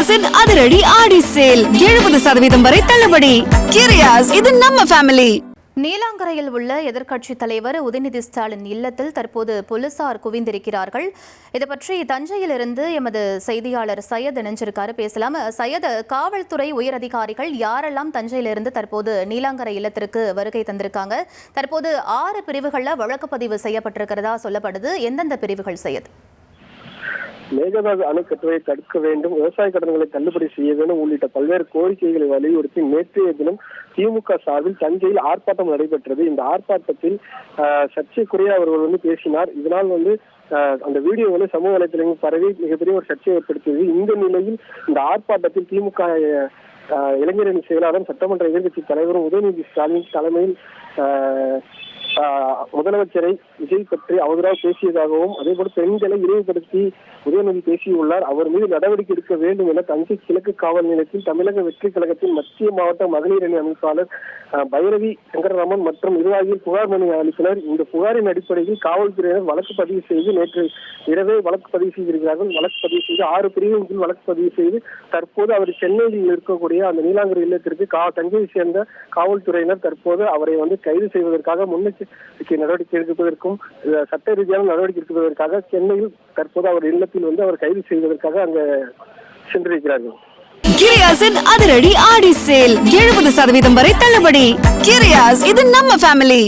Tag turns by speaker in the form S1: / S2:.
S1: கிரியாஸின் அதிரடி ஆடி சேல் 70% வரை தள்ளுபடி. கிரியாஸ், இது நம்ம ஃபேமிலி.
S2: நீலாங்கரையில் உள்ள எதிர்க்கட்சித் தலைவர் உதயநிதி ஸ்டாலின் இல்லத்தில் தற்போது போலீசார் குவிந்திருக்கிறார்கள். இது பற்றி தஞ்சையிலிருந்து எமது செய்தியாளர் சையத் இணைஞ்சிருக்காரு. பேசலாம் சையத், காவல்துறை உயர் அதிகாரிகள் யாரெல்லாம் தஞ்சையிலிருந்து தற்போது நீலாங்கரை இல்லத்திற்கு வருகை தந்திருக்காங்க? தற்போது 6 பிரிவுகளில் வழக்கு பதிவு செய்யப்பட்டிருக்கிறதா சொல்லப்படுது. எந்தெந்த பிரிவுகள் சையத்?
S3: மேகதாது அணை கட்டுவதை தடுக்க வேண்டும், விவசாய கடன்களை தள்ளுபடி செய்ய வேண்டும் உள்ளிட்ட பல்வேறு கோரிக்கைகளை வலியுறுத்தி நேற்றைய தினம் திமுக சார்பில் தஞ்சையில் ஆர்ப்பாட்டம் நடைபெற்றது. இந்த ஆர்ப்பாட்டத்தில் சர்ச்சைக்குரிய அவர்கள் பேசினார். இதனால் அந்த வீடியோ சமூக வலைதளங்கள் பரவி மிகப்பெரிய ஒரு சர்ச்சையை ஏற்படுத்தியது. இந்த நிலையில் இந்த ஆர்ப்பாட்டத்தில் திமுக இளைஞரணி செயலாளரும் சட்டமன்ற எதிர்க்கட்சி தலைவரும் உதயநிதி ஸ்டாலின் தலைமையில் முதலமைச்சரை விஜய் பற்றி அவதூறாக பேசியதாகவும் அதேபோல பெண்களை இழிவுபடுத்தி உதயநிதி பேசியுள்ளார். அவர் மீது நடவடிக்கை எடுக்க வேண்டும் என தஞ்சை கிழக்கு காவல் நிலையத்தில் தமிழக வெற்றி கழகத்தின் மத்திய மாவட்ட மகளிர் அணி அமைப்பாளர் பைரவி சங்கரராமன் மற்றும் நிர்வாகிகள் புகார் மனு அளித்தனர். இந்த புகாரின் அடிப்படையில் காவல்துறையினர் வழக்கு பதிவு செய்து நேற்று இரவே வழக்கு பதிவு செய்திருக்கிறார்கள். வழக்கு பதிவு செய்து 6 பிரிவின் கீழ் வழக்கு பதிவு செய்து தற்போது அவர் சென்னையில் இருக்கக்கூடிய அந்த நீலாங்கரை இல்லத்திற்கு தஞ்சையை சேர்ந்த காவல்துறையினர் தற்போது அவரை கைது செய்வதற்காக முன்னெச்சரிக்கை நடவடிக்கை எடுப்பதற்கும் சட்ட ரீதியான நடவடிக்கை எடுப்பதற்காக சென்னையில் தற்போது அவர் இல்லத்தில் அவர் கைது செய்வதற்காக அங்க சென்றிருக்கிறார்கள்.
S1: கிரியாஸின் அதிரடி ஆடி சேல் 70% வரை தள்ளுபடி. கிரியாஸ், இது நம்ம ஃபேமிலி.